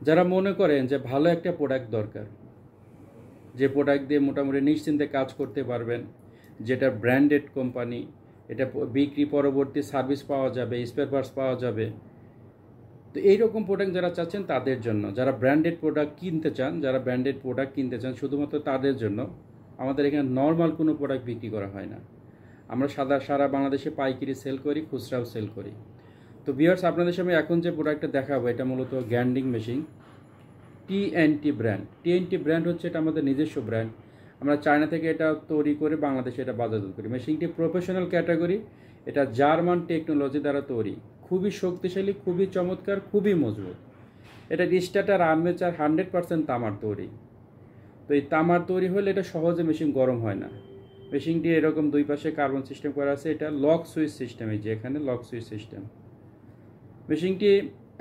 যারা মনে করেন যে ভালো একটা প্রোডাক্ট দরকার, যে প্রোডাক্ট দিয়ে মোটামুটি নিশ্চিন্তে কাজ করতে পারবেন, যেটা ব্র্যান্ডেড কোম্পানি, এটা বিক্রি পরবর্তী সার্ভিস পাওয়া যাবে, স্পেয়ার পার্টস পাওয়া যাবে, তো এইরকম প্রোডাক্ট যারা চাচ্ছেন তাদের জন্য, যারা ব্র্যান্ডেড প্রোডাক্ট কিনতে চান শুধুমাত্র তাদের জন্য আমাদের এখানে নর্মাল কোনো প্রোডাক্ট বিক্রি করা হয় না। আমরা সারা বাংলাদেশে পাইকারি সেল করি, খুচরাও সেল করি। তো ভিউয়ার্স, আপনাদের সামনে এখন যে প্রোডাক্টটা দেখাবো এটা মূলত গ্যান্ডিং মেশিন, টিএনটি ব্র্যান্ড হচ্ছে এটা আমাদের নিজস্ব ব্র্যান্ড। আমরা চায়না থেকে এটা তৈরি করে বাংলাদেশে এটা বাজারজাত করি। মেশিনটি প্রফেশনাল ক্যাটাগরি, এটা জার্মান টেকনোলজি দ্বারা তৈরি, খুবই শক্তিশালী, খুবই চমৎকার, খুবই মজবুত। এটা স্টার্টার আর্মেচার 100% তামার তৈরি। তো এই তামার তৈরি হলে এটা সহজে মেশিন গরম হয় না। মেশিনটি এরকম দুই পাশে কার্বন সিস্টেম করা আছে, এটা লক সুইচ সিস্টেম, এই যে এখানে লক সুইচ সিস্টেম। মেশিনটি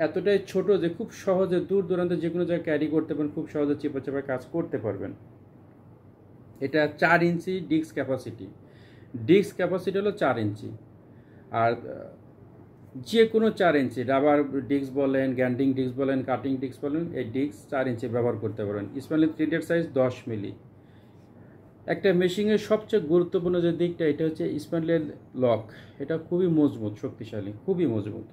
এতটাই ছোট যে খুব সহজে দূর দূরান্তে যে কোনো জায়গায় ক্যারি করতে পারেন, খুব সহজে চেপে চেপে কাজ করতে পারবেন। এটা 4 ইঞ্চি ডিস্ক ক্যাপাসিটি হলো 4 ইঞ্চি। আর যে কোনো 4 ইঞ্চি রাবার ডিস্ক বলেন, গ্যান্ডিং ডিস্ক বলেন, কাটিং ডিস্ক বলেন, এই ডিস্ক 4 ইঞ্চি ব্যবহার করতে পারেন। স্পেশালি থ্রেডের সাইজ 10 মিলি। একটা মেশিনের সবচেয়ে গুরুত্বপূর্ণ যে দিকটা এটা হচ্ছে স্প্যান্ডেল লক। এটা খুবই মজবুত, শক্তিশালী, খুবই মজবুত।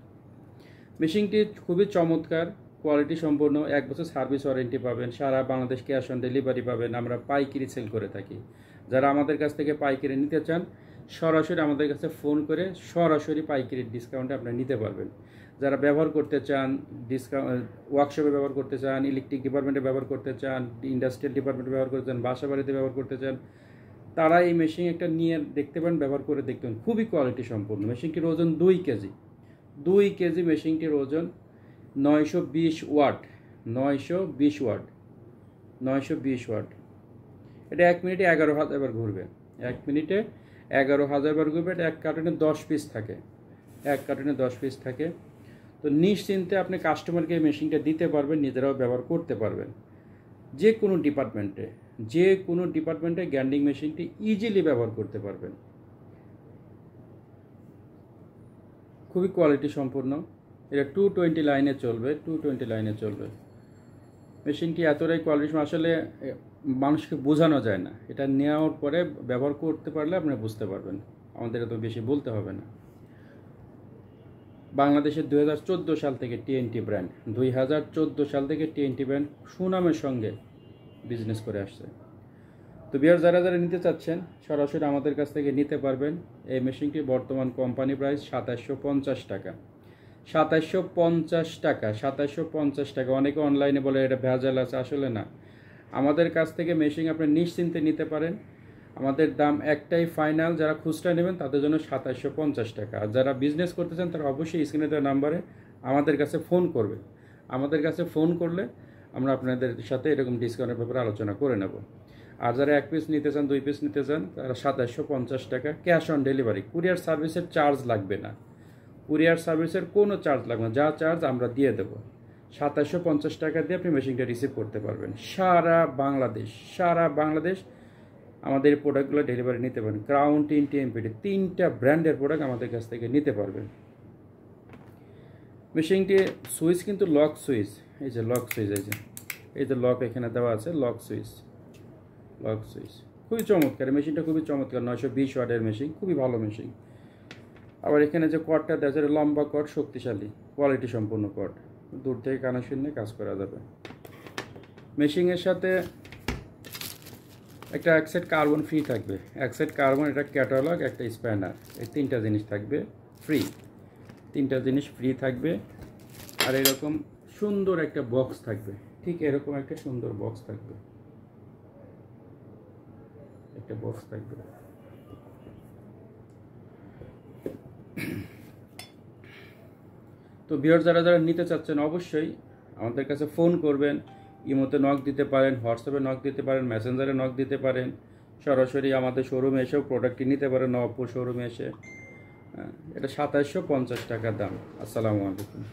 মেশিনটি খুবই চমৎকার, কোয়ালিটি সম্পন্ন, 1 বছর সার্ভিস ওয়ারেন্টি পাবেন, সারা বাংলাদেশ ক্যাশ অন ডেলিভারি পাবেন। আমরা পাইকারি সেল করে থাকি। যারা আমাদের কাছ থেকে পাইকারি নিতে চান সরাসরি আমাদের কাছে ফোন করে সরাসরি পাইকারি ডিসকাউন্টে আপনারা নিতে পারবেন। যারা ব্যবহার করতে চান, ওয়ার্কশপে ব্যবহার করতে চান, ইলেকট্রিক ডিপার্টমেন্টে ব্যবহার করতে চান, ইন্ডাস্ট্রিয়াল ডিপার্টমেন্টে ব্যবহার করতে চান, বাসা বাড়িতে ব্যবহার করতে চান, তারা এই মেশিন একটা নিয়ে দেখতে পারেন, ব্যবহার করে দেখতে পারেন। খুবই কোয়ালিটি সম্পূর্ণ। মেশিনটির ওজন 2 কেজি। 2 কেজি মেশিনটির ওজন, 920 ওয়াট। 920 ওয়াট। এটা 1 মিনিটে 11,000 বার ঘুরবে। 1 মিনিটে 11,000 বার ঘুরবে। এটা 1 কার্টুনে 10 পিস থাকে। তো নিশ্চিন্তে আপনি কাস্টমারকে এই মেশিনটা দিতে পারবেন, নিজেরাও ব্যবহার করতে পারবেন। যে কোনো ডিপার্টমেন্টে গ্যান্ডিং মেশিনটি ইজিলি ব্যবহার করতে পারবেন। খুবই কোয়ালিটি সম্পূর্ণ। এটা 220 লাইনে চলবে। মেশিনটি এতটাই কোয়ালিটি, আসলে মানুষকে বোঝানো যায় না। এটা নেওয়ার পরে ব্যবহার করতে পারলে আপনি বুঝতে পারবেন। আমাদের এত বেশি বলতে হবে না। বাংলাদেশের 2014 সাল থেকে টিএনটি ব্র্যান্ড সুনামের সঙ্গে বিজনেস করে আসছে। তো ভিউয়ার, যারা নিতে চাচ্ছেন সরাসরি আমাদের কাছ থেকে নিতে পারবেন। এই মেশিনটি বর্তমান কোম্পানি প্রাইস 2750 টাকা। 2750 টাকা। অনেকে অনলাইনে বলে এটা ভেজাল আছে, আসলে না। আমাদের কাছ থেকে মেশিন আপনি নিশ্চিন্তে নিতে পারেন। আমাদের দাম একটাই ফাইনাল, যারা খুচরা নেবেন তাদের জন্য 2750 টাকা। আর যারা বিজনেস করতে চান তারা অবশ্যই স্ক্রিনে দেওয়া নাম্বারে আমাদের কাছে ফোন করবে। আমাদের কাছে ফোন করলে আমরা আপনাদের সাথে এরকম ডিসকাউন্টের ব্যাপারে আলোচনা করে নেব। আর যারা 1 পিস নিতে চান, 2 পিস নিতে চান, তারা 2750 টাকা, ক্যাশ অন ডেলিভারি। কুরিয়ার সার্ভিসের চার্জ লাগবে না, কুরিয়ার সার্ভিসের কোনো চার্জ লাগবে না। যা চার্জ আমরা দিয়ে দেবো। 2750 টাকা দিয়ে আপনি মেশিনটা রিসিভ করতে পারবেন। সারা বাংলাদেশ আমাদের এই প্রোডাক্টগুলো ডেলিভারি নিতে পারেন। ক্রাউন, টিএনটি, এমপিডি 3টা ব্র্যান্ডের প্রোডাক্ট আমাদের কাছ থেকে নিতে পারবেন। মেশিনটি সুইচ কিন্তু লক সুইচ, এই যে লক এখানে দেওয়া আছে, লক সুইচ। খুবই চমৎকার মেশিনটা, খুবই চমৎকার। 920 ওয়াটের মেশিন, খুবই ভালো মেশিন। আবার এখানে যে কর্ডটা দেওয়া আছে, লম্বা কর্ড, শক্তিশালী, কোয়ালিটি সম্পূর্ণ কর্ড। দূর থেকে কানেকশন নিয়ে কাজ করা যাবে। মেশিনের সাথে একটা 1 সেট কার্বন ফ্রি থাকবে। 1 সেট কার্বন, একটা ক্যাটালগ, একটা স্প্যানার, এই 3টা জিনিস থাকবে ফ্রি। আর এরকম সুন্দর একটা বক্স থাকবে, ঠিক এরকম একটা সুন্দর বক্স থাকবে। তো ভিউয়ার, যারা নিতে চাচ্ছেন অবশ্যই আমাদের কাছে ফোন করবেন। ইমোতে নক দিতে পারেন, হোয়াটসঅ্যাপে নক দিতে পারেন, মেসেঞ্জারে নক দিতে পারেন, সরাসরি আমাদের শোরুমে এসেও প্রোডাক্টটি নিতে পারেন, নবপুর শোরুমে এসে। এটা 2750 টাকা দাম। আসসালামু আলাইকুম।